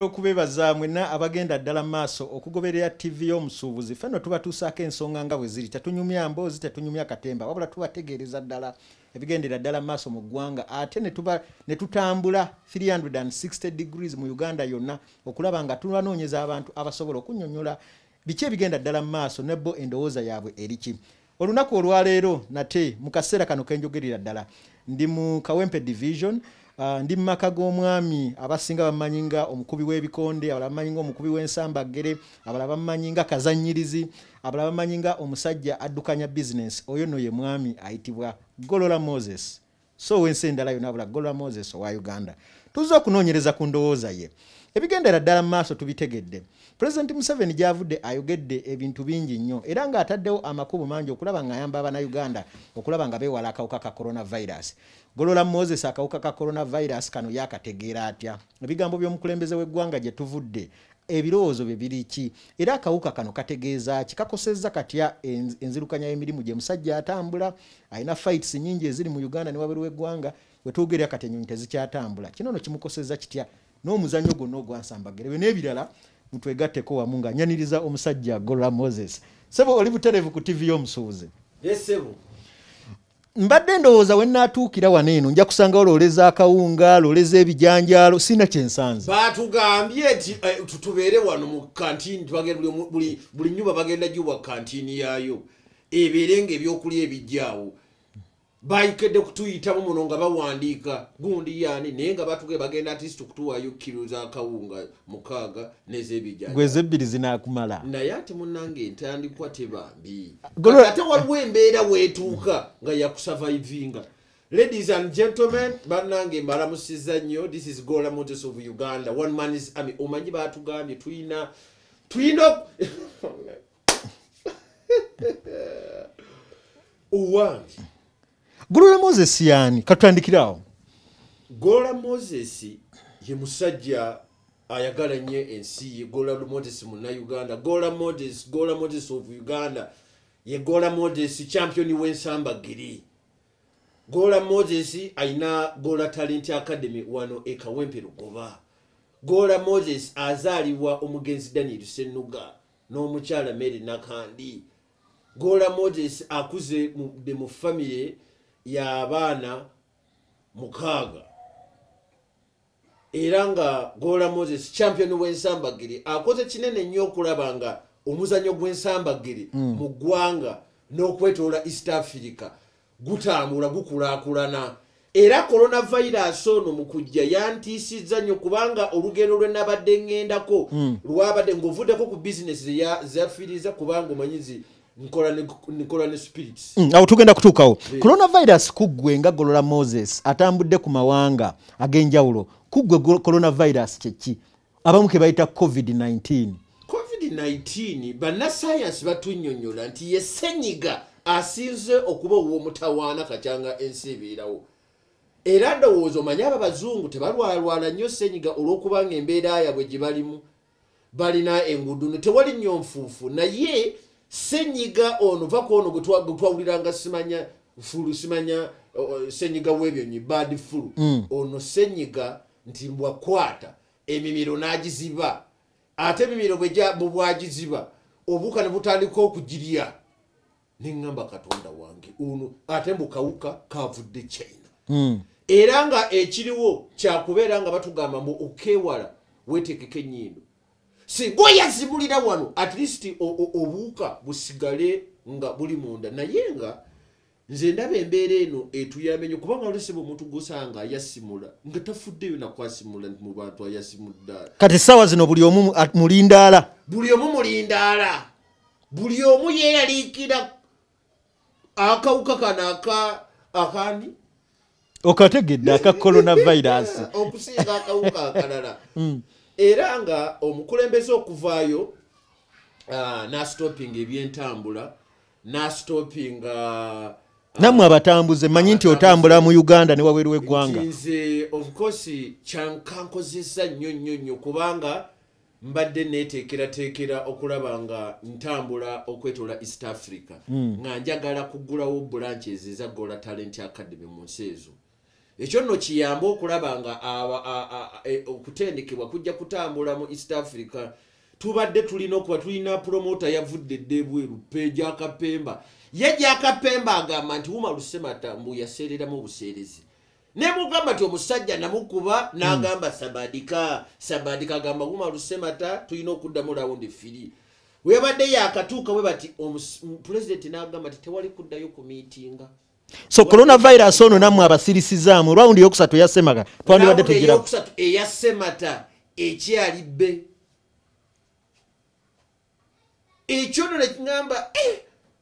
okubebaza mwena abagenda ddala maaso okugoberera TV y'omusuubuzi fenno tuba tusaako ensonga nga bwe ziri tetunyumya mboozi tetunyumya katemba wabula tubategeereza ddala ebigendera ddala maaso mu ggwanga ate ne tutambula 360 degrees mu Uganda yonna okulaba nga tubanoonyeza abantu abasobola okunnyonnyola biki ebigenda ddala maaso nebbo endowooza yaabwe eriki. Olunaku olwaleero nate mu kaseera kano kenjogerera ddala ndi mu Kawempe division. Ndi maka g'omwami abasinga bamanyi nga omukubi w'ebikonde, abalala bamanyi nga omukubi w'ensambagere, abalala bamanyi nga kazannyirizi, abalala bamanyi nga omusajja addukanya business. Oyo no ye mwami ayitibwa Golola Moses. So wensi endala yonna abula Golola Moses owa Uganda. Tuzza okunoonyereza ku ndowooza ye. Ebigendera ddala maaso tubitegedde. President Museveni gy'avudde ayogedde ebintu bingi nnyo era ng'ataddewo amakubo mangi okulaba ng'ayamba Abannayuganda okulaba nga beewala akawuka ka coronavirus. Golola Moses akawuka ka coronavirus kano yakategeera atya? Ebigambo by'omukulembeze w'eggwanga gye tuvudde ebirowoozo bye biri ki? Era akawuka kano kategeeza ki? Kakosezza katya enzirukanya y'emirimu gye musajja atambula alina fights nnyingi eziri mu Uganda ne wabweru w'eggwanga we tuwogerera kati ennyonyi tezikyatambula. Kino nno kimukosezza kitya? N'omuzannyo gwonna ogwansambagere we n'ebirala mutwegatteko wamu nga nyaniriza omusajja Golola Moses. Sebo oli butereevu ku TV y'omusuubuzi. Yes, sebo. Mbadde ndowooza we nnaatuukira wano eno nja kusanga ololeza akawunga loleza ebijanjaalo sina kyensanze. Baatugambye nti tubeere wano mu kantini buli nnyumba bagenda giwa kantini yaayo ebeere ng'ebyokulya ebijjaawo. Bayikedde kutuyitamu muno nga bawandiika gundi yaani naye nga batuge bagenda artist kutuwaayo kilo za kawunga 6 n'ez'ebijjaawo. Gwe ebbiri zinaakumala. Naye ate munnange entandikwa tebambi. Ate waliwo embeera weetuuka nga yakusurvivinga. Ladies and gentlemen, bannange mbalamusizza nnyo. This is Golola Moses of Uganda. One man is army. Omanyi baatugambye tuyina uwangi. Golola Moses yani katandikirawo. Golola Moses ye musajja ayagala nnyo ensi ye. Golola Moses Munnayuganda. Golola Moses of Uganda ye Golola Moses champion w'ensambagiri. Golola Moses ayina Golola Talent Academy wano e Kawempe Lugoba. Golola Moses azaalibwa omugenzi Daniel Senuga n'omukyala Mary Nakandi. Golola Moses akuze mu family ya abaana 6 era nga Golola Moses champion w'ensambagiri akoze kinene nnyo okulaba nga omuzannyo gw'ensambagiri mu ggwanga n'okwetoola East Africa gutambula gukulaakulana. Era coronavirus ono mu kujja yantiisizza nnyo kubanga olugendo lwe nabadde ngendako lwabadde ng'ovuddeko ku business zafiriza kubanga omanyizi Nkola ne spirits. Awo tugenda kutuukawo. Coronavirus kuggwe nga Golola Moses atambudde ku mawanga ag'enjawulo. Kuggwe coronavirus kyeki? Abamu ke bayita COVID-19. COVID-19 bannasayansi batunnyonnyola nti ye ssenyiga asinze okuba ow'omutawaana kakyanga ensi ebeerawo. Era ndowooza omanyi abo abazungu tebalwalwala nnyo ssenyiga olw'okubanga embeera yaabwe gye balimu balina enguudo tewali nnyo nfuufu naye senyiga ono vako ono gutwawuliranga simanya fulu simanya senyiga w'ebyonyi bad flu ono senyiga nti mbwakwata emimiro n'agiziba ate emimiro bwagiziba obuka ne butandika okugirya n'eŋŋamba Katonda wange ono ate mbukawuka kavudde China. Era nga ekiriwo kyakubeera nga batugamba mbu okeewala weetekeko ennyindo. Singo yazibulira wano at least obuuka busigale nga buli munda naye nga nze ndaba embeera eno etuyamenye kubanga olwesebo omuntu gusanga yasimula nga tafuddeyo nakwasimula mu bantu ayasimudda. Kati sawa zino buli omu mulindaala. Buli omu yeeyaliikira akawuka kana akandi okategedde aka coronavirus okusinga akawuka akalala. Era nga omukulembeze okuvaayo n'astoping ebyentambula n'astoping namwe abatambuze manyi nti otambula mu Uganda ne wabweru w'eggwanga. Nze of course kyankankozesa nnyo kubanga mbadde neeteekerateekera okulaba nga ntambula okwetoola East Africa nga njagala kuggulawo branches eza Golola Talent Academy mu nsi ezo. ekyo nno kiyamba okulaba nga okutendekebwa kujja kutambula mu East Africa. Tubadde tulina okuba tulina promota yavudde eddebweru Peja Akapemba. Ye Jakapemba agamba nti Wuma Lusemata mbu yaseereramu obuseerezi. Ne mugamba ti omusajja namukuba n'agamba Sabadika agamba Wuma Lusemata tulina okuddamu rawundi 3. Webadde yakatuuka we bati President n'agamba ti tewali kuddayo ku meetinga. So coronavirus ono namwe abasirisizaamu rawundi yokusatu yasemaka twandibadde tugira yokusatu eyasemata ekyali bbe. Ekyo nno nekigamba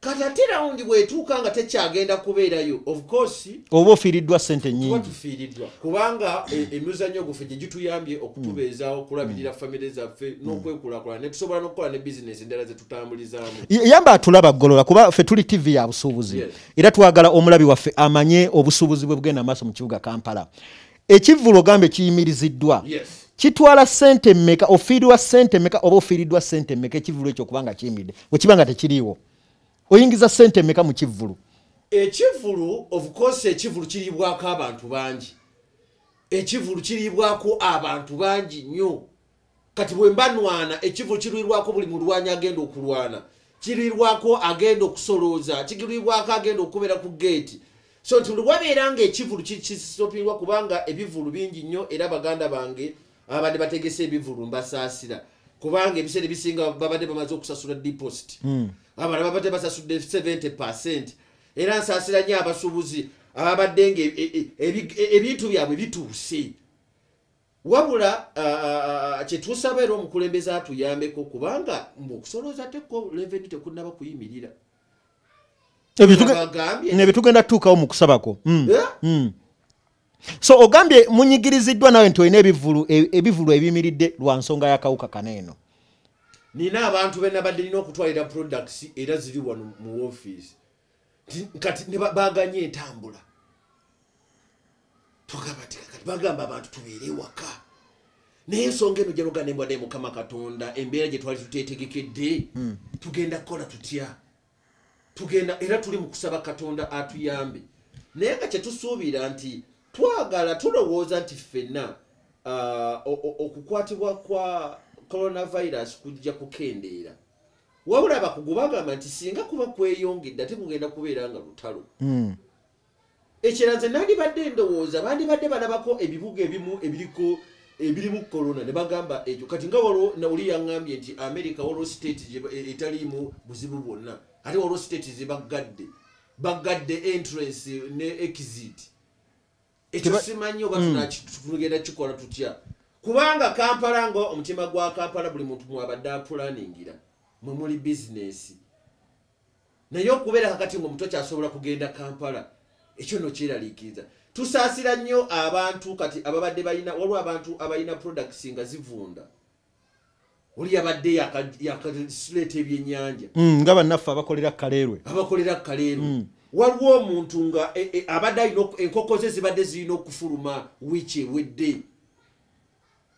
kati ate rawundi bwetuuka nga tekyagenda kubeerayo. Of course oba ofiiriddwa ssente nnyingi tufiiriddwa kubanga emizannyo guffe gye gituyambye okutubeezaawo okulabirira famire zaffe n'okwekulaakulana ne tusobola n'okukola ne bizinesi endala ze tutambulizaamu. yamba atulaba ggolola kuba ffe tuli TV ya busuubuzi era twagala omulabi waffe amanye obusuubuzi bwe bugenda maaso mu kibuga Kampala. Ekivvulo gambe kiyimiriziddwa kitwala ssente mmeka ofiirirwa ssente mmeka oba ofiiriddwa ssente mmeka ekivvulo ekyo kubanga kiyimiridde bwe kiba nga tekiriiwo oyingiza ssente mmeka mu kivvulo? Ekivvulu of course ekivvulu kiriibwako abantu bangi. Ekivvulu kiriibwako abantu bangi nnyo. Kati bwe mbanwana ekivvulu kiruirwako buli mulwanyi agenda okulwana. Kiruirwako agenda okusolooza. Kiruirwako agenda okubeera ku gate. So nti wabeera nga ekivvulu kisopirwa kubanga ebivvulu bingi nnyo era baganda bange abadde bategese ebivvulu mbasaasira. Kubanga ebiseera ebisinga babadde bamaze okusasula deposit. Abana babadde basasudde 70%. Era nsaasira nnyo abasuubuzi ababadde nga ebintu byabwe bituuse. Wabula kyetusaba era omukulembeze atuyambeko kubanga okusolooza teko revenue tekunnaba kuyimirira. Ne tugenda tutuukawo mu kusabako. So ogambye munyigiriziddwa nawe nti olina ebivulu ebiyimiridde lwa nsonga y'akawuka kaneeno. Nina abantu be nabadde nina okutwalira products era ziri wano mu office. Kati ne baganye entambula. Tugamba kati bagamba abantu tubeere waka. Naye ensonga eno gyanoga ne mbwadde Mukama Katonda embeera gye twali tuteetegekedde tugenda kukola tutya. Tugenda era tuli mu kusaba Katonda atuyambe. Naye nga kye tusuubira nti twagala tulowooza nti ffenna okukwatibwa kwa coronavirus kujja kukendeera. Wabula bakugu bagamba nti singa kuba kweyongedde ate kugenda kubeera nga lutalo. Ekira nze nandibadde ndowooza bandibadde balabako ebibuga ebimu ebirimu corona ne bagamba ekyo kati nga waliwo nawuli yaŋŋambye nti America waliwo state etaliimu buzibu bwonna ate waliwo state ze bagadde entrance ne exit. Ekyo simanyi oba tugenda kikola tutya kubanga Kampala ngo omutima gwa Kampala buli muntu mwabadde apulaningira mwe muli business naye okubeera kakati ng'omuntu kyasobola kugenda Kampala ekyo no kyeraliikiriza. Tusaasira nnyo abantu kati ababadde balina waliwo abantu abalina products nga zivunda oli yabadde yakasileeta ebyennyanja nga bannaffe abakolera Kaleerwe waliwo omuntu nga abadde alina enkoko ze zibadde zirina okufuluma wiiki ewedde.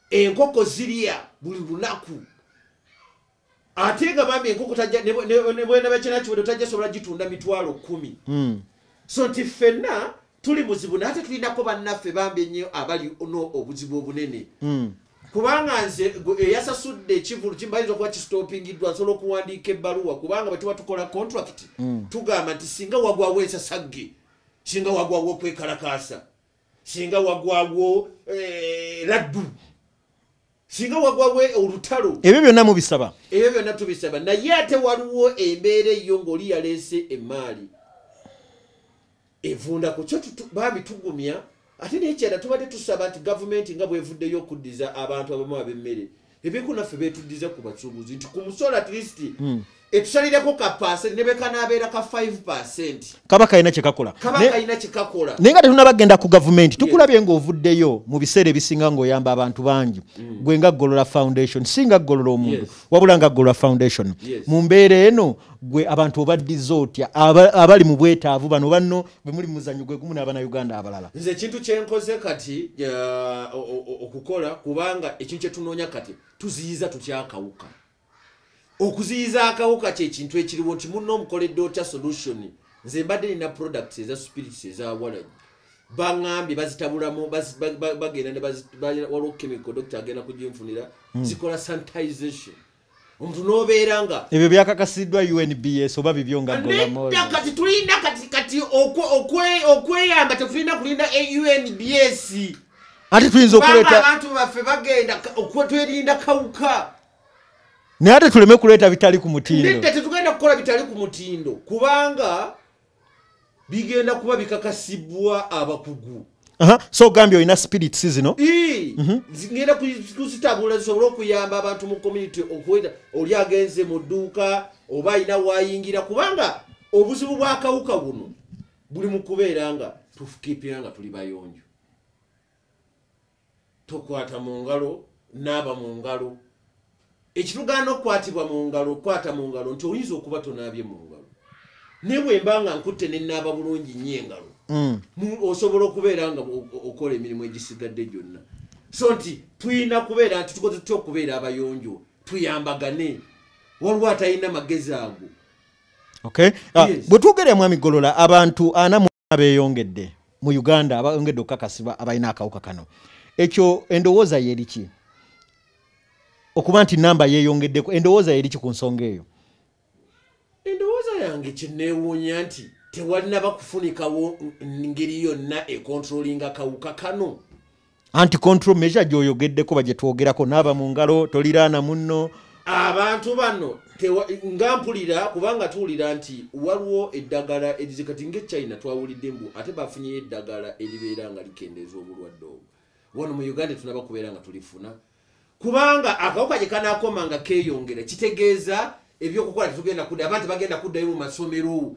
Enkoko zirya buli lunaku ate nga bambi enkoko nebwenabakyanakiwedde tajja sobola gitunda $10,000. So nti ffenna tuli muzibu nate tulinako bannaffe bambi ennyo abali obuzibu obunene. Kubanga nze eyasasudde ekivulu kimbayinza okuba kistopingiddwa nsobola okuwandiika ebbaluwa kubanga bwe tuba tukola contract tugamba nti singa wagwawo ensasagge, singa wagwawo okwekalakaasa, singa wagwawo laddu, singa wagwawo olutalo, ebyo byonna mubisaba. Ebyo byonna tubisaba naye ate waliwo embeera eyo ng'oli yaleese emmaali evunda ku kyo bambi tugumya. Ate n'ekyenda tubadde tusaba nti gavumenti nga bwevuddeyo okuddiza abantu abamu ab'emmere ebiku naffe beetuddiza ku basuubuzi nti ku musolo at least etusalireko ka percent ne bekanaabeera ka 5%. Kaba kalina kye kakola. Naye nga tetunabagenda ku gavumenti tukulabye ng'ovuddeyo mu biseera ebisinga ng'oyamba abantu bangi gwe nga Golola Foundation singa Golola omuntu wabula nga Golola Foundation mu mbeera eno gwe abantu obaddiza otya abali mu bwetaavu bano banno bwe muli muzannyo gwe gumu n'Abannayuganda abalala. Nze ekintu kyenkoze kati okukola kubanga ekintu kye tunoonya kati tuziyiza tutya akawuka. Okuziyiza akawuka kye kintu ekiriwo nti munno omukoledde otya solution. Nze mbadde nina products eza spirits eza walanyi bangambye bazitabulamu bagenda ne waliwo chemical doctor agenda kugimfunira zikola sanitization omuntu n'obeera nga ebyo byakakasiddwa UNBS oba bibyo nga kati tulina kati okweyamba tetulina kulinda UNBS ate tuyinza okuleeta abantu baffe bagenda twerinda kawuka naye ate tuleme kuleeta bitali ku mutindo nedda tetugenda kukola bitali ku mutindo kubanga bigenda kuba bikakasibwa abakugu. So gambia olina spirits zino ngenda kuzitabula zisobole okuyamba abantu mu community okweta oli agenze mu dduuka oba alina wayingira kubanga obuzibu bw'akawuka buno buli mu kubeera nga tufukiipira nga tuli bayonjo. Tokwata mu ngalo naaba mu ngalo ekitugaana okukwatibwa mu ngalo okwata mu ngalo nti oyinza okuba tonaabye mu ngalo ne bwemba nga nkutte ne naaba bulungi nnyo engalo osobola okubeera nga okola emirimu egisigadde gyonna. So nti tulina kubeera nti tukoze tutya okubeera abayonjo tuyambagane waliwo atalina magezi ago. Bwe twogera mwami Golola abantu 40 beeyongedde mu Uganda abayongedde okukakasibwa abalina akawuka kano ekyo endowooza yeriki okuba nti namba yeeyongeddeko endowooza yeriki ku nsonga eyo? Endowooza yange kyenneewuunya nti tewalina bakufunikawo ngeri yonna ekontrolinga kawuka kano. Anti-control measure gy'oyogeddeko bagye twogerako naaba mu ngalo toliraana munno abantu bano nga mpulira kubanga tuwulira nti waliwo eddagala erizikati ng'Echina twawulidde mbu ate bafunyeyo eddagala eribeera nga likendeeza obulwadde obwo. Wano mu Uganda tunaba kubeera nga tulifuna kubanga akawuka gye kanaakoma nga keeyongera kitegeeza ebyokukola tetugenda kudda abantu bagenda kuddayo mu masomero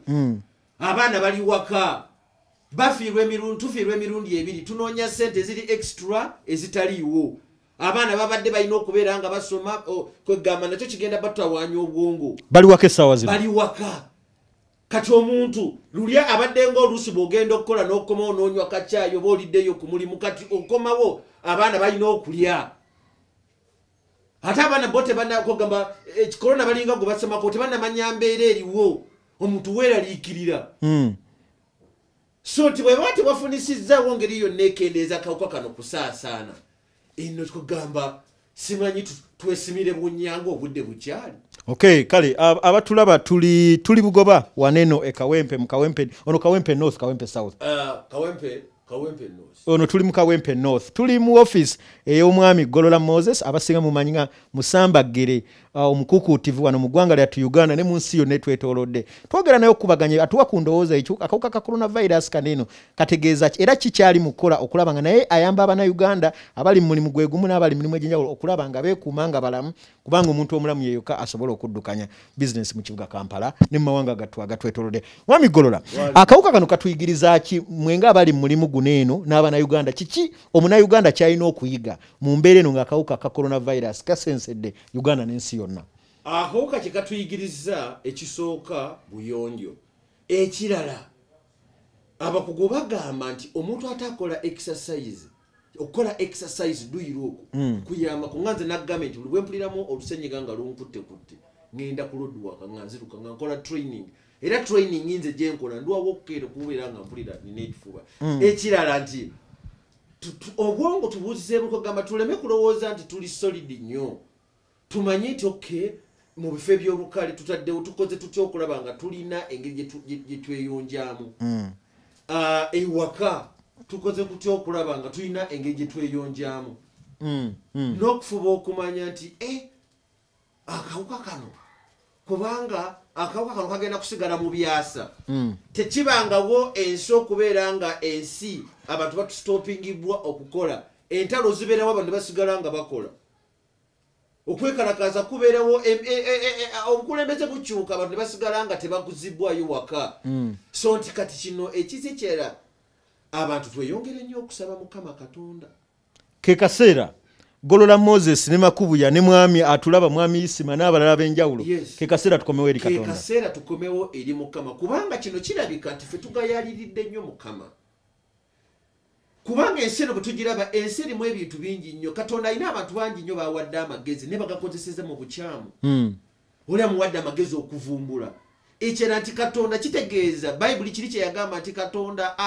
abaana bali waka bafiirwa emirundi ebiri tunoonya ssente eziri extra ezitaliiwo abaana babadde balina okubeera nga basoma kwegamba nakyo kigenda batawaanya obwongo bali waka essaawa zino bali waka kati omuntu lulya abadde ng'oluusi bw'ogenda okukola n'okomawo n'onywa kacaayi oba oliddeyo ku mulimu kati okomawo abaana balina okulya ate abaana bo tebanakogamba korona balinga gwe basomako tebanamanya mbeera eriwo omuntu weeraliikirira so nti bwe bati bafunisizzawo ngeri yonna ekendeeza kawuka kano kusaasaana eno kugamba simanyi twesimire bunyanga obudde bukyali. Kale abatulaba tuli bugoba waneno ekawempe mu kawempe ono kawempe north kawempe south kawempe north ono tuli mu kawempe north tuli mu office ey'omwami Golola Moses abasinga mumanyinga Musambagere omukukuutivu wano mu ggwanga lyattu Uganda ne mu nsi yonna etwetoolodde twogera naye okubaganya atuwa ku ndowooza ekyo akawuka ka coronavirus kaneno kategeeza era kikyali mu kukola okulaba nga naye ayamba Abannayuganda abali mu mulimu gwe gumu n'abali mu mirimu egy'enjawulo okulaba nga beekuuma nga balamu kubanga omuntu omulamu yeyoka asobola okuddukanya business mu kibuga Kampala ne mu mawanga agatwetoolodde. Mwami Golola akawuka kano katuyigiriza ki mwenga abali mu mulimu guno eno n'Abannayuganda kiki Omunnayuganda kyalina okuyiga mu mbeera eno ng'akawuka ka coronavirus kasensedde Uganda n'ensi yonna? Akawuka kye katuyigiriza ekisooka buyonjo. Ekirala abakugu bagamba nti omuntu atakola exercise okukola exercise duyiro kuyamba kunganze na government buli bwempuliramu olusenyiga nga lunkutte ngenda ku road work nga nziruka nga nkola training era training nze gye nkola ndwawo okukeera kubeera nga mpulira nina ekifuba. Ekirala nti obwongo tubuuzizeemu kugamba tuleme kulowooza nti tuli solid nnyo tumanye nti mu bifo eby'olukale tutaddewo tukoze tutya okulaba nga tulina engeri gye tweyonjaamu ewaka tukoze kutya okulaba nga tulina engeri gye tweyonjaamu n'okufuba okumanya nti akawuka kano kubanga akawuka kano kagenda kusigala mu byasa tekibangawo ensi okubeera nga ensi abantu batusitopingibwa okukola entalo zibeerawo abantu basigala nga bakola okwekalakaza kubeerawo obukulembeze bukyuka abantu basigala nga tebaguzibwayo waka so nti kati kino ekizikyera abantu tweyongere nnyo okusaba Mukama Katonda. Ke kaseera Golola Moses ne Makubuya ne mwami atulaba mwami Isima n'abalala b'enjawulo ke kaseera tukomewo eri Katonda. Ke kaseera tukomewo eri Mukama kubanga kino kirabika nti ffe tugayaliridde nnyo Mukama kubanga ensi eno bwe tugiraba ensi erimu ebintu bingi nnyo Katonda alina abantu bangi nnyo bawadde amagezi ne bagakozeseza mu bukyamu oli amuwadde amagezi okuvumbula ekyera nti Katonda kitegeeza Bayibuli kiri kye yagamba nti Katonda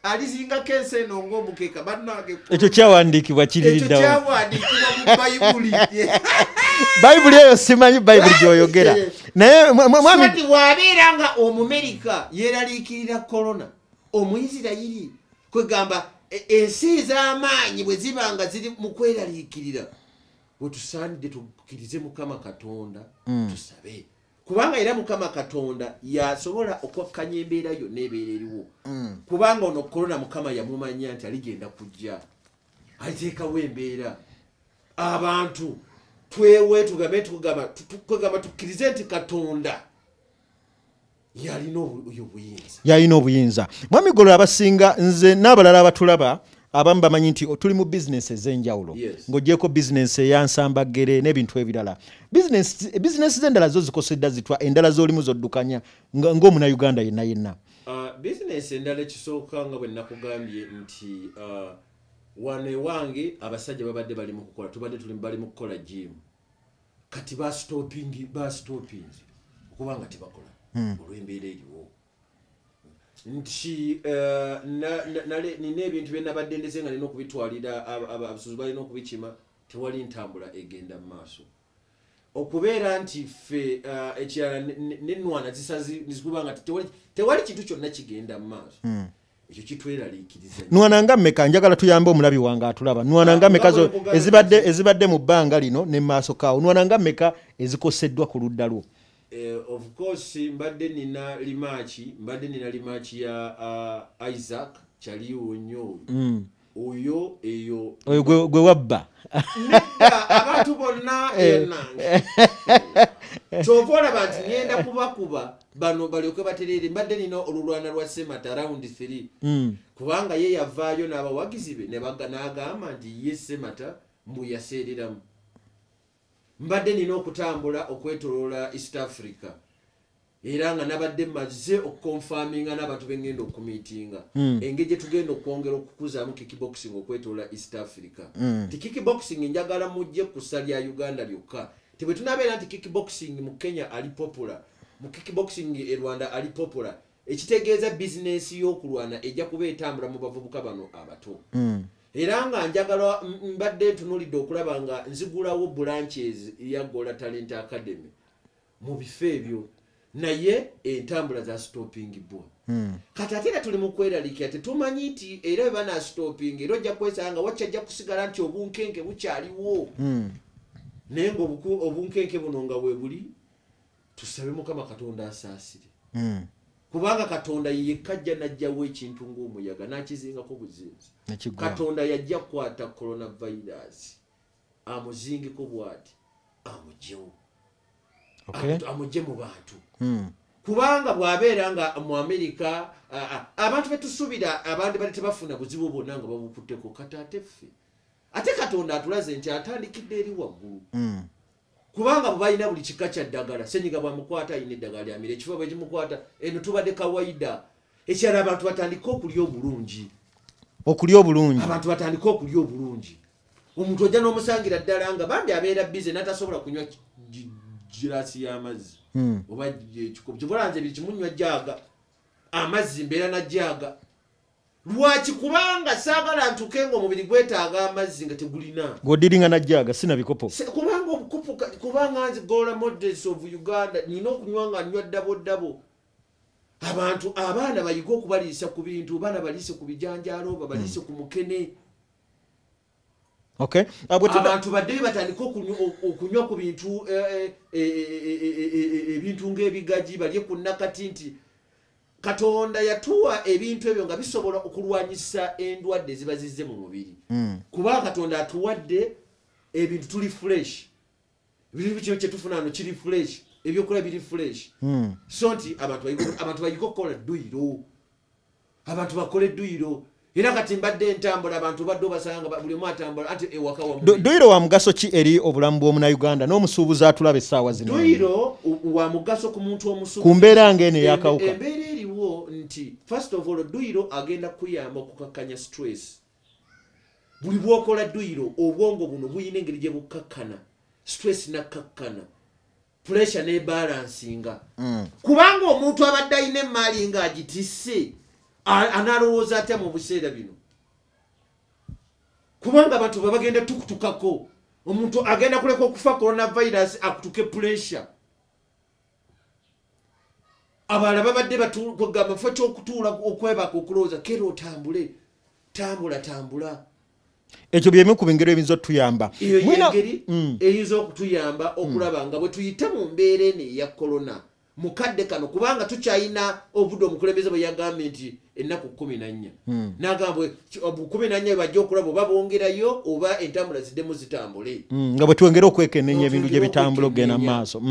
alizinga kense no ngomukeka bannange ekyo kyawandiikibwa kiririddawo ekyo kyawandiikibwa mu bayibuli bayibuli eyo simanyi bayibuli gyoyogera naye mwami wabeera nga omumerika yeeraliikirira korona omuyisirayiri kwegamba ensi ez'amaanyi bwe ziba nga ziri mu kweraliikirira wetusaanidde tukkirize mukama katonda tusabe kubanga era mukama katonda yasobola okwakkanya embeera yonna ebeera eriwo kubanga ono korona mukama yamumanya nti aligenda kujja aliteekawo embeera abantu twewe tugamba tukkirize nti katonda yalina obuyinza mwami Golo abasinga nze n'abalala abatulaba abamu bamanyi nti tuli mu bizinesi ez'enjawulo ng'ogyeko bizinesi eyansambagere n'ebintu ebirala bizinesi z'endala zo zikosedda zitwa endala z'olimu zoddukanya ng'omunayuganda yenna bizinesi endala ekisooka nga bwe nakugambye nti wano ewange abasajja babadde bali mu kukola tubadde bali mu kukola jimu kati bastopinze okubanga tebakola olw'embeera eriwo nti nina ebintu byenabadde ndese nga nina okubitwalira abasuubuzi balina okubikima tewali ntambula egenda mu maaso okubeera nti ffe ekirala nenwana zikubanga tewali kintu kyonna kigenda mu maaso ekyo kitweraliikiriza nwana nga mmeka njagala tuyambe omulabi wange atulaba nwana nga mmeka ezibadde mu bbanga lino ne maaso kaawo nwana nga mmeka ezikoseddwa ku ludda lwo of course mbadde nina limaachi ya Isaac chaliwo nnyo oyo eyo gwe wabba nedda abantu bonna enange kyovola bantu ngenda kubakuba bano balyoke baterere mbadde nina olulwana lwa semata round 3 kubanga ye yavaayo n'abawagizi be n'agamba nti ye semata mbu yaseereramu mbadde nina okutambula okwetoloola East Africa era nga nabadde maze okukonfaminga n'abantu bengenda okumiitinga engeri gye tugenda okwongera okukuzaamu kickboxing okwetoloola East Africa ti kickboxing njagala mujje ku ssa lya Uganda lyokka tebwe tunabeera nti kickboxing mu Kenya ali popular mu kickboxing e Rwanda ali popular ekitegeeza bizinesi y'okulwana ejja kuba etambula mu bavubuka bano abato era nga njagala mbadde ntunulidde okulaba nga nzigulawo branches ya Gola Talent Academy mu bifo ebyo naye entambula za stoppingibwa kati ate era tuli mu kweraliikira tetumanyi nti era bana stopping era ojja kwesanga wakyajja kusigala nti obunkenke bukyaliwo naye nga obunkenke buno nga weebuli tusabe mukama katonda asaasire kubanga katonda yekajja najjawo ekintu ng'omuyaga n'akizingako buzinzi katonda yajja kukwata coronavirus amuzingeko bw'ati amugyewo amugye mu bantu kubanga bw'abeera nga mu Amerika abantu betusuubira abandi bali tebafuna buzibu bwonna nga babukutteko kati ate ffe ate katonda atulaze nti atandikidde eri waggulu kubanga bubalina buli kika kya ddagala senyiga bwamukwata ayina eddagala lyamira ekifo bwe kimukwata eno tubadde kawaida ekyala abantu batandika okulya obulungi abantu batandika okulya obulungi omuntu ojja n'omusangira ddala nga bandi abeera bize n'atasobola kunywa girasi y'amazzi oba ekikopo kyobolanze biri kimunywa jaaga amazzi mbeera na jaaga lwaki kubanga saagala ntuke nga omubiri gwetaaga amazzi nga tegulina ng'odiringa na jaaga sina bikopo kubanga obukopo kubanga nzi Gola Models of Uganda nina okunywa nga nywa ddabo abantu abaana bayiga okubaliisa ku bintu baana baliise ku bijanjaalo babaliise ku mukene abantu badde batandika okunywa ku bintu ebintu ng'ebigaji balye ku nakati nti katonda yatuwa ebintu ebyo nga bisobola okulwanyisa endwadde ziba zizze mu mubiri kuba katonda atuwadde ebintu tuli fresh biri kino kyetufuna ano kiri fresh ebyokola biri fresh so nti abantu bayiko kukola dduyiro abantu bakole dduyiro era kati mbadde entambula abantu badde obasanga buli omu atambula ate ewaka wa dduyiro wa mugaso ki eri obulamu bw'omunauganda n'omusuubuzi atulaba essaawa zino dduyiro wa mugaso ku muntu omusuubuzi ku mbeera ng'eno eyakawuka embeera eriwo nti first of all dduyiro agenda kuyamba okukakkanya stress buli bwokola dduyiro obwongo buno buyina engeri gye bukakkana stress nakkakkana pressure ne balansinga kubanga omuntu abadde ayina emaali ng'agitisse analowooza atya mu buseera bino kubanga abantu babagenda tukutukako omuntu agenda kuleka okufa coronavirus akutuke pressure abalala babadde batugamba fo kyokutuula okwebaka okulowooza kera otambule tambula ekyo byemu ku bingero ebiyinza otuyamba iyo yengeri eyinza okutuyamba okulaba nga bwe tuyita mu mbeera eno eya corona mukadde kano kubanga tukyayina obudde omukulembeze bwe yagambye nti ennaku 14 n'agamba 14 bajja okulaba oba bongerayo oba entambula ziddemu zitambule nga bwe twongera okwekenneenya ebintu gye bitambula okugenda mu maaso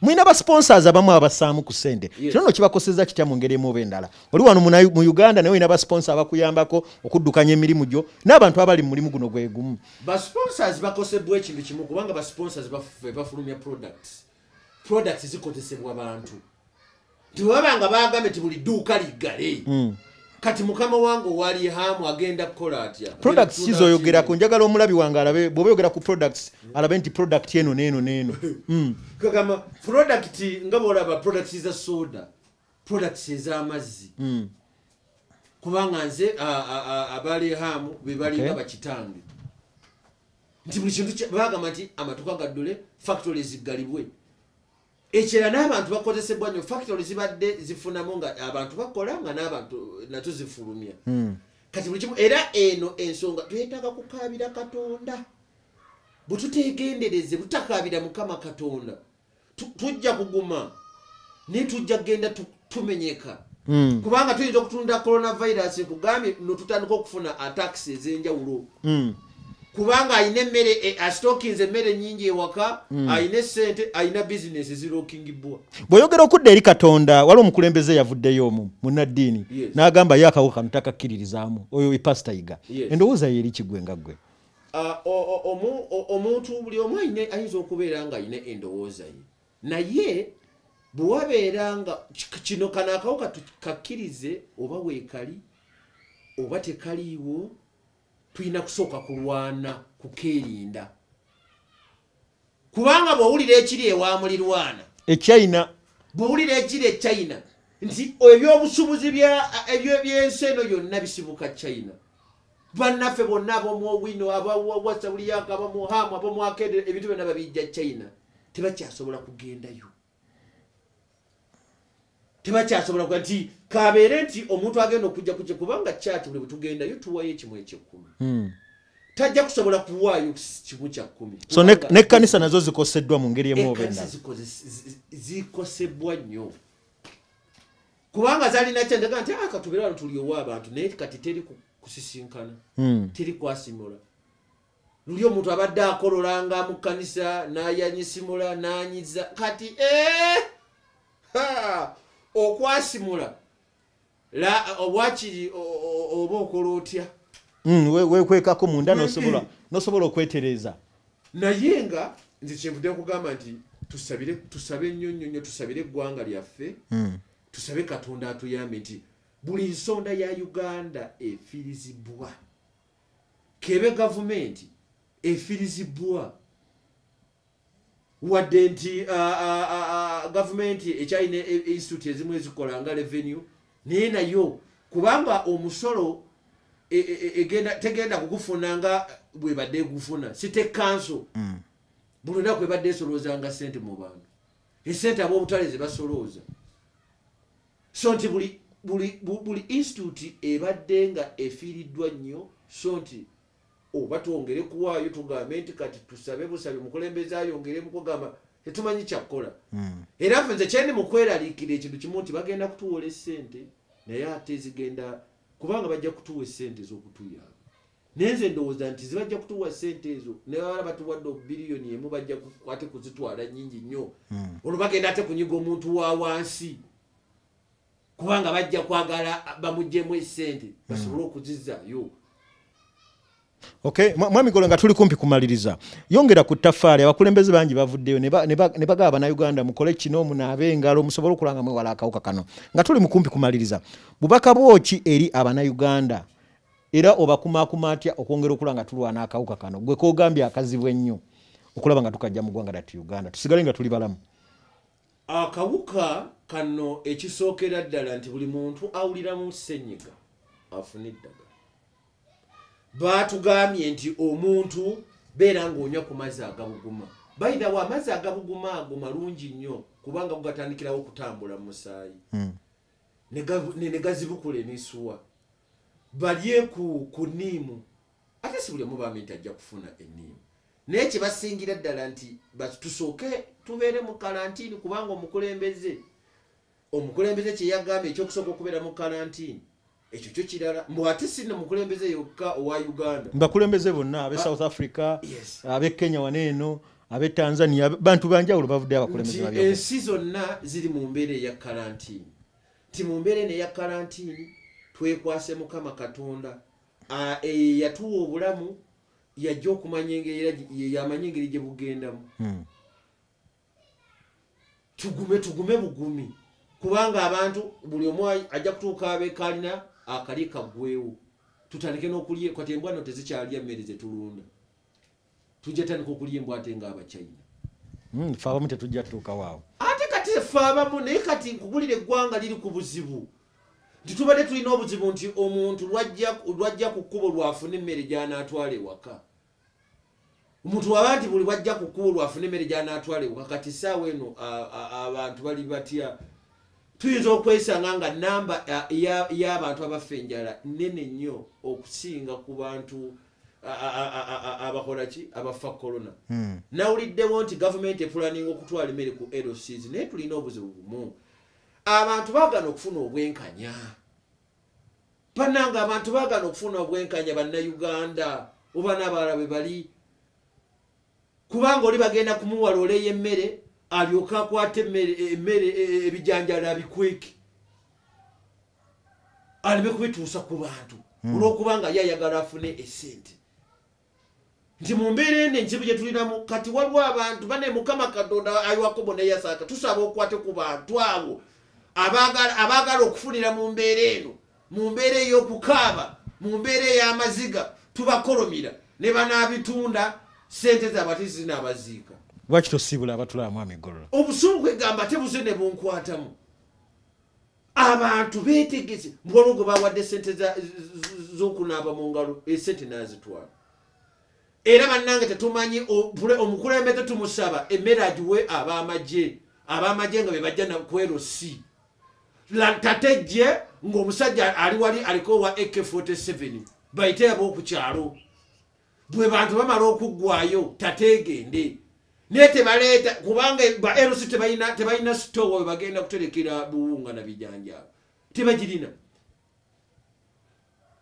mwina ba sponsors abamu abasaamu ku ssente kino nno kibakoseza kitya mu ngeri emu oba endala oli wano mu Uganda naye olina ba sponsor abakuyambako okuddukanya emirimu gyo n'abantu abali mu mulimu guno gwe gumu ba sponsors bakosebwa ekintu kimu kubanga ba sponsors bafulumya products zikozesebwa abantu tiwabanga bagambye nti buli dduuka liggale kati mukama wange wali hamu agenda kukola atya products kizoyogerako njagala omulabi wange alabe bw'oba oyogera ku products alabe nti product eno neeno kagamba product nga bw'olaba products za soda products ez'amazzi kubanga nze abali hamu be balinga bakitange nti buli kintu bagamba nti amatuka gaddule factory ziggalibwe ekera n'abantu bakozesebwa nnyo factory zibadde zifunamu nga abantu bakola nga n'abantu nato zifulumya kati buli kimu era eno ensonga twetaaga kukaabira Katonda bwe tuteegendereze butakabira Mukama Katonda tujja kuguma ne tujja kgenda tumenyeka kubanga tuyinza okutunda coronavirus kugambye no tutandika okufuna attacks ez'enjawulo kubanga ayina emmere astokinze emmere nyingi ewaka ayina sente ayina business zirokingibwa bw'oyogera okudda eri Katonda waliwo omukulembeze yavuddeyo omu munnaddiini n'agamba ye akawo kano takakkiririzaamu oyo we pastor Yiga endowooza ye eri kigwe nga ggwe omuntu buli omu ayinza okubeera nga ayina endowooza ye naye bwe wabeera nga kino kano akawuka tukakkirize oba weekali oba tekaliiwo tuyina kusooka kulwana kukeerinda kubanga bw'owulira ekiri ewamulirwana eChina bw'owulira ekiri eChina nti ebyobusubuzi by'ensi eno yonna bisibuka China bannaffe bonna ab'omuowino abawasawuliyaka abamuhamu ab'omwakende ebintu byonna babijja China tebakyasobola kugendayo tebakyasobola kuga nti kabeere nti omuntu agenda okujja kujja kubanga kyati buli bwe tugendayo tuwayo ekimu eky'ekkumi tajja kusobola kuwaayo kimu kya 10 so n'ekkanisa nazo zikoseddwa mu ngeri emu oba endala zikosebwa nnyo kubanga zalina kyendaga nti katubera wano tuliowa abantu naye kati teri kusisinkana teri kwasimula luli omuntu abadde akololanga mu kkanisa n'ayanyisimula n'anyiza kati okwasimula wakiri oba okola otya wekwekako munda nosobola okwetereza naye nga nze kyenvudde kugamba nti tusabe nnyo tusabire eggwanga lyaffe tusabe Katonda atuyambe nti buli nsonda ya Uganda efirizibwa kebe gavumenti efirizibwa wadde nti gavumenti ekyalina institute ezimu ezikola nga revenue naye nayo kubanga omusolo tegenda kugufuna nga bwebadde gufuna site council buli lunaku ebadde esolooza nga sente mu bantu esente ab'obutale ze basolooza so nti buli institute ebadde nga efiiriddwa nnyo so nti oba twongere kuwaayo tugambe nti kati tusabe busabe mukulembeze ayongere mukugamba tetumanyi kyakukola era ffe nze kyendi mukweraliikira ekintu kimu nti bagenda kutuwola essente naye ate zigenda kubanga bajja kutuwa essente ez'okutuyamba naye nze ndowooza nti zibajja kutuwa ssente ezo ne baba batuwadde biliyoni emu bajja ate kuzitwala nnyingi nnyo olwo bagenda ate kunyiga omuntu wa wansi kubanga bajja kwagala bamuggyemu essente basobole okuzizaayo Okay, mwami Golo nga tuli kumpi kumaliriza. Yongera ku ttafaali abakulembeze bangi bavuddeyo ne bagaba Bannayuganda mukole kino munaabe engalo musobole okulanga mwewala akawuka kano. Nga tuli mu kumpi kumaliriza. Bubaka bwoki eri Abannayuganda era obakumaakuma atya okwongera okulanga tulwana akawuka kano. Gwe kogambye akazibwe nnyo okulaba nga tukajja mu ggwanga lyattu Uganda. Tusigale nga tuli balamu. Akawuka kano ekisookera ddala nti buli muntu awuliramu ssenyiga afune eddagala. Baatugambye nti omuntu beera ng'onywa ku mazzi agabuguma. By the way, amazzi agabuguma ago malungi nnyo kubanga gugatandikirawo okutambula mu musaayi ne gazibukula emisuwa. Balye ku nniimu. Ate si buli omu baami nti ajja kufuna enniimu. Naye kye basingira ddala nti tusooke tubeere mu kalantiini kubanga omukulembeze kye yagambye ekyokusooka okubeera mu kalantiini ekyo kyo kirala. Mbu ate si mukulembeze yokka owa Uganda. Bakulembeze bonna ab'e South Africa, yes. ab'e Kenya waneeno, ab'e Tanzania, bantu banjawulo bavudde abakulembeze babyo. Ensi zonna ziri mu mbeera eya kalantiini. Ti mu mbeera eno eya kalantiini twekwase Mukama Katonda yatuwa obulamu yajja okumanya engeri yamanya engeri gye bugendamu. Tugume bugumi kubanga abantu buli omu ajja kutuuka abeekalina akali kaggwewo. Tutandike n'okulya kati embwa no tezikyalya mmere ze tulunda. Tujja tandika okulya embwa ate ng'Abachina. Ffe abamu tetujja tutuuka waawo. Ate kati ffe abamu naye kati nkugulira eggwanga liri ku buzibu. Titubadde tulina obuzibu nti omuntu lwajja ku kkubo lwafuna emmere gy'anaatwala ewaka. Omuntu waba nti buli wajja ku kkubo lwafuna emmere gy'anaatwala ewaka. Kati ssaawa eno abantu bali batya. Tuyinza okwesanga nga namba y'abantu abafa enjala nnene nnyo okusinga ku bantu abakolaki abafa corona. Nawuliddewo nti gavumenti epulaninga okutwala emmere ku LCs naye tulina obuzibu bumu. Abantu baagana okufuna obwenkanya. Bannanga abantu baagana okufuna obwenkanya bannayuganda oba n'abalala bwe bali. Kubanga oli bagenda kumuwa loole y'emmere alyoka akwate emmere ebijanjala bikweke. Aleme kubituusa ku bantu. Olw'okubanga ye ayagala afune essente. Nti mu mbeera eno enzibu gye tulinamu kati waliwo abantu bane Mukama Katonda ayiwako bonna yasaaka tusaba okwate ku bantu abo abaagala okufunira mu mbeera eno, mu mbeera ey'okukaaba, mu mbeera ey'amaziga tubakolomira ne banaabitunda ssente zaabati zinaabaziika. Lwaki tosiibula abatulaamu amigololo? Obusungu kwegamba tebuze ne bunkwatamu. Abantu beetegese mbwalo gwe bawadde ssente z'okunaaba mu ngalo essente n'azitwala. Era bannange tetumanyi omukulembeze tumusaba emmere agiwe ab'amagye nga be bajja ku LC. Tatejje ng'omusajja ali wali aliko wa AK-47 bayite ab'oku kyalo. Bwe bantu bamala okuggwayo tateegende. Naye tebaleeta kubanga ba LC tebalina store we bagenda kuterekera buwunga na bijanjaalo. Tebagirina.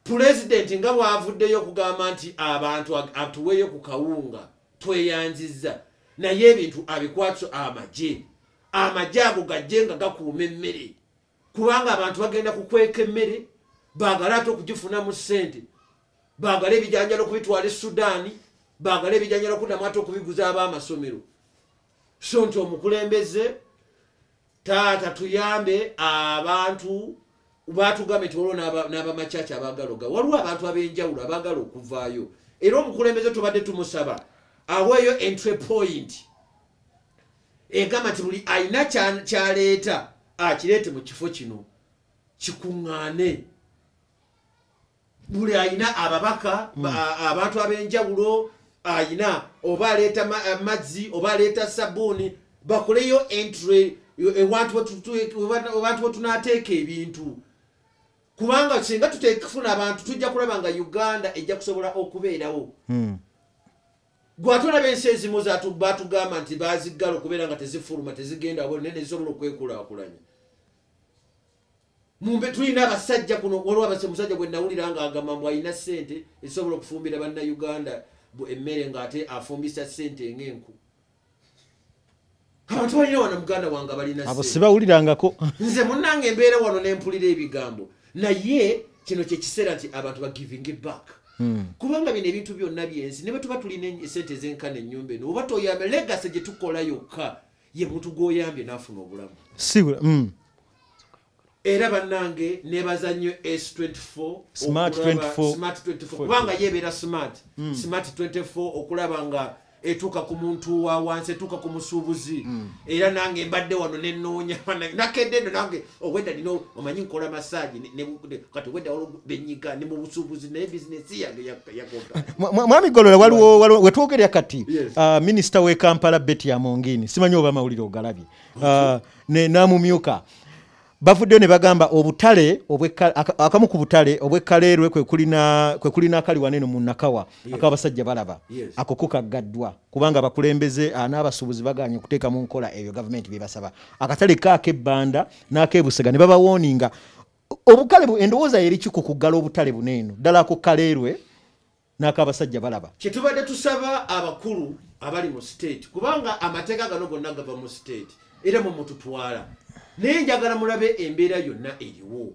Pulezidenti nga bw'avuddeyo okugamba nti abantu atuweeyo ku kawunga tweyanzizza naye ebintu abikwatso amagye ago gajje nga gakuuma emmere kubanga abantu bagenda kukweka emmere baagala ate okugifunamu ssente baagala ebijanjalo okubitwala e Sudaani baagala ebijanjalo okuddamu ate okubiguza ab'amasomero. So nti omukulembeze taata tuyambe abantu baatugambe nti waliwo n'abamacaca abaagala waliwo abantu ab'enjawulo abaagala okuvaayo era omukulembeze tubadde tumusaba aweeyo entry point egamba nti buli alina kyaleeta akireete mu kifo kino kikuŋŋaane. Buli alina ababaka abantu ab'enjawulo alina oba aleeta amazzi oba aleeta sabbuuni bakoleyo entry abantu wetunaateeka ebintu kubanga singa tuteekufuna abantu tujja kulaba nga Uganda ejja kusobola okubeerawo. Gwate olaba ensi ezimu baatugamba nti baziggala okubeera nga tezifuluma tezigenda abo nene zisobola okwekulaakulanya. Tulina abasajja kuno waliwo omusajja gwe nawulira nga agamba mbu alina ssente ezisobola okufumbira bannayuganda emmere ng'ate afumbisa ssente ng'enku. Abantu balina wano muganda wange balina ssente. Abo sibawulirangako. Nze munnange embeera wano ne mpulira ebigambo naye kino kye kiseera nti abantu ba giving back. Kubanga bino ebintu byonna byensi ne bwe tuba tulina essente z'enkana ennyumba eno oba toyambe legacy gye tukola yokka ye muntu gw'oyambye n'afuna obulamu. Sibula. Era bannange nebaza nnyo S24 Smart 24 kubanga yebeera smart 24 okulaba nga etuuka ku muntu wa wansi etuuka ku musuubuzi era nange mbadde wano nenoonya nakedde eno nange owedda nino omanyi nkola masaagi kati owedda benyiga ne mu busuubuzi naye bizinesi yange yakoga. Mwami Golola waliwo wetwogerya kati minisita w'e Kampala Betty Amongini simanyi oba amawulire ogalabye namumyuka bavuddeyo ne bagamba obutale akamu ku butale obw'Ekaleerwe kwe kulina akali waneno mu Nakawa ak'abasajja balaba ako kukaggaddwa kubanga abakulembeze n'abasuubuzi baganye okuteeka mu nkola eyo gavumenti bye basaba. Akatale k'Ebbanda n'ak'Ebusega ne babawooninga obukale endowooza eri ki ku kuggala obutale buneeno ddala ako Kaleerwe n'ak'abasajja balaba. Kyetubadde tusaba abakulu abali mu state kubanga amateeka gano gonna gava mu state era mu mututwala naye njagala mulabe embeera yonna eriwo.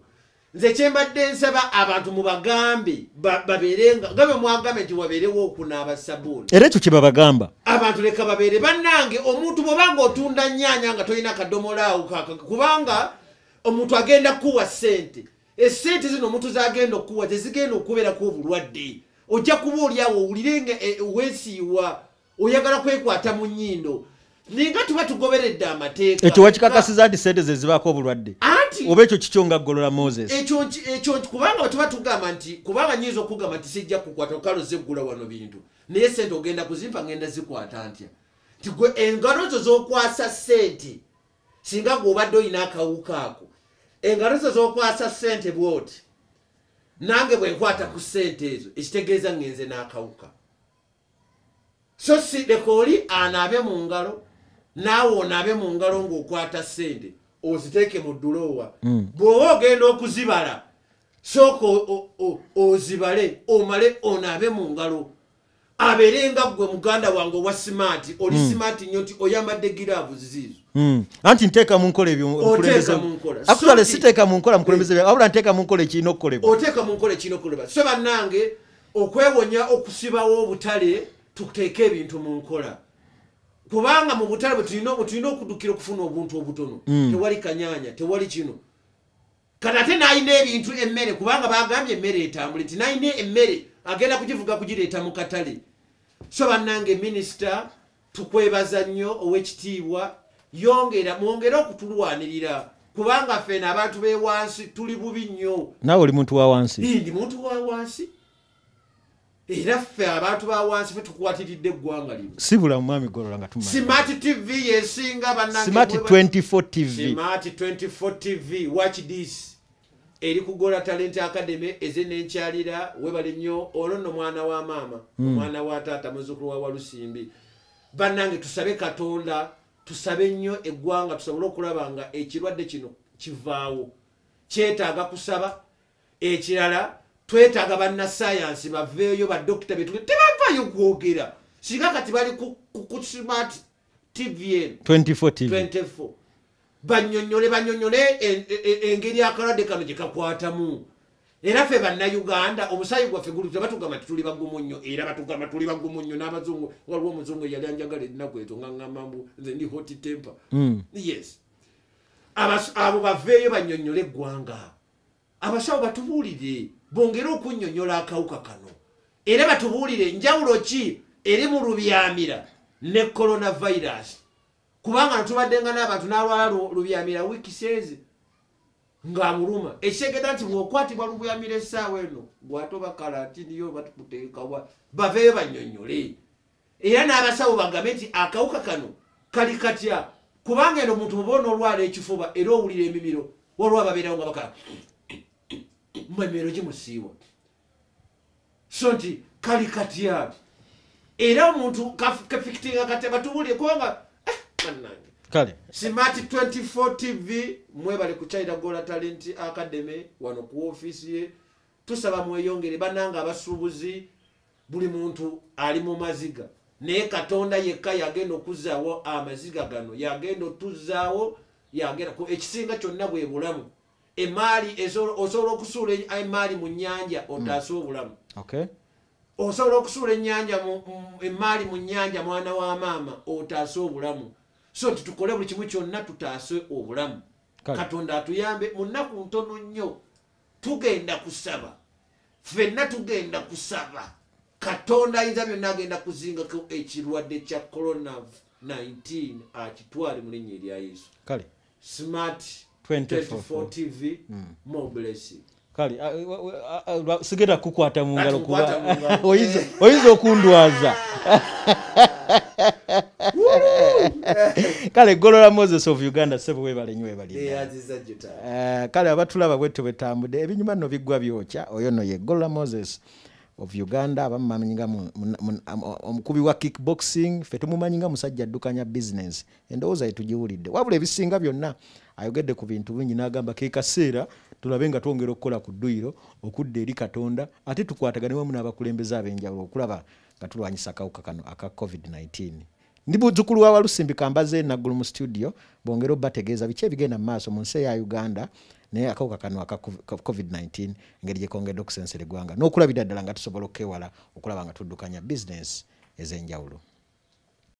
Nze kyembadde nsaba abantu mubagambe babeerenga nga bwe mwagambe nti wabeerewo okunaaba sabbuuni era ekyo kye babagamba abantu leka babeere bannange. Omuntu bw'obanga otunda nnyaanya nga tolina kadomolaawo kubanga omuntu agenda kuwa ssente essente zino omuntu zagenda okuwa tezigenda okubeerako obulwadde ojja kuba oliawo owulirenga weesiiwa oyagala kwekwata mu nnyindo ninga tuba tugoberedde amateeka. Ekyo wakikakasiza nti ssente ze zibaako obulwadde oba ekyo kikyo nga Golola Moses ekyo kubanga tuba tugamba nti kubanga nyinza okugamba nti sijja kukwata okalo zeggula wano bintu naye ssente ogenda kuzimpa ngenda zikwata ntya nti gwe engalo zo z'okwasa ssente singa gweobadde olina akawuka ako engalo zo z'okwasa ssente bwoti nange bwe nkwata ku ssente ezo ekitegeeza ngenze n'akawuka so si leka oli anaabe mu ngalo naawe onaabe mu ngalo ng'okwata ssente oziteeke mu dulowa bw'oba ogenda okuzibala sooka ozibale omale onaabe mu ngalo abeere nga ggwe muganda wange owa simaati oli simaati nnyo nti oyambadde giraavu ziziizo anti nteeka mu nkola ebyo siteeka mu nkola mukulembeze wabula nteeka mu nkola ekirina okukolebwa oteeka mu nkola ekirina okukolebwa. So bannange okwewonya okusibawo obutale tuteeke ebintu mu nkola kubanga mu butale bwe tulina okuddukira okufuna obuntu obutono tewali kanyaanya tewali kino kati ate n'alina ebintu emmere kubanga bagambye emmere etambule nti n'alina emmere agenda kugivuga kugireeta mu katale. So bannange minisita tukwebaza nnyo ow'ekitiibwa mwongere okutulwanirira kubanga ffene abantu b'ewansi tuli bubi nnyo. Naawe oli muntu wa wansi? Ndi muntu wa wansi era ffe abantu ba wansi ffe tukwatiridde eggwanga lino. Sibula Mwami Golola nga tumanyi Smart TV yesinga bannange Smart 24 TV Smart 24 TV watch this eri ku Gola Talent Academy ezenenkyalira webale nnyo olonno mwana wa maama mwana wa taata muzzukulu wa Walusimbi. Bannange tusabe Katonda tusabe nnyo eggwanga tusobole okulaba nga ekirwadde kino kivaawo kyetaaga kusaba. Ekirala twetaaga bannasayansi baveeyo baddokita betu tebavaayo kwogera singa kati bali ku Smart TV 24 banyonyole engeri akalwadde kano gye kakwatamu. Era ffe bannayuganda omusaayi gwaffe guli tebatugamba tituli bagumu nnyo era batugamba tuli bagumu nnyo n'abazungu. Waliwo omuzungu eyali anjagala ennaku ezo nga ŋŋamambu nze ndi hot temper. Yes abo baveeyo banyonyole eggwanga. Abasawo batubuulire bongere okunnyonnyola akawuka kano era batubuulire njawulo ki eri mu lubyamira ne coronavirus kubanga natubaddenga n'abantu n'alwala lubyamira wiiki seezi ng'amuluma ekitegeda nti bw'okwatibwa lubyamira essaawa eno bw'atoba kalatiniyo batukuteekawa baveeyo bannyonnyole era n'abasawo bagambe nti akawuka kano kali katya kubanga eno omuntu muba onoolwala ekifuba era owulira emimiro waliwo ababeerawo nga bakala mmemero gimusiiwa so nti kali katya era omuntu kafikitinga kati batubuulire kubanga bannange kale Smart 24 TV mwebale ku China Gola Talent Academy wano ku ofiisi ye tusaba mweyongere bannanga abasuubuzi buli muntu ali mu maziga naye Katonda yekka yagenda okuzaawo amaziga gano yagenda otuzaawo yagenda ekisinga kyonna bwe bulamu. Emaali osobola okusuula emaali mu nnyanja otaase obulamu. Osobola okusuula emaali mu nnyanja mwana wa maama otaase obulamu. So tutukole buli kimu kyonna tutaase obulamu. Katonda atuyambe mu nnaku ntono nnyo tugenda kusaba ffenna tugenda kusaba katonda ayinza byonna agenda kuzingako ekirwadde kya corona-19 akitwale mu linnya erya yesu kale smart 24 tv more blessing kale sigenda kukwata mu ngalo kuba oyinza okundwaza kale Golola Moses of Uganda sebo webale nnyo webali kale abatulaba bwettu betambudde ebinyuma nno biggwa byokya oyo no ye Golola Moses of Uganda abamanyinga omukubi wa kickboxing fe tumumanyinga musajja addukanya business endowooza etugiwulidde wabula ebisinga byonna ayogedde ku bintu bingi n'agamba ke kaseera tulabe nga twongera okukola ku dduyiro okudda eri Katonda ate tukwatagane wamu n'abakulembeze ab'enjawulo okulaba nga tulwanyisa akawuka kano aka COVID-19. Ndi buzzukulu wa Walusimbi Kambaze naggulu mu studio bongera bategeeza biki ebigenda mu maaso mu nsi ya Uganda naye akawuka kano aka COVID-19 engeri gye kongedde okusensera eggwanga n'okulabira ddala nga tusobola okwewala okulaba nga tuddukanya business ez'enjawulo.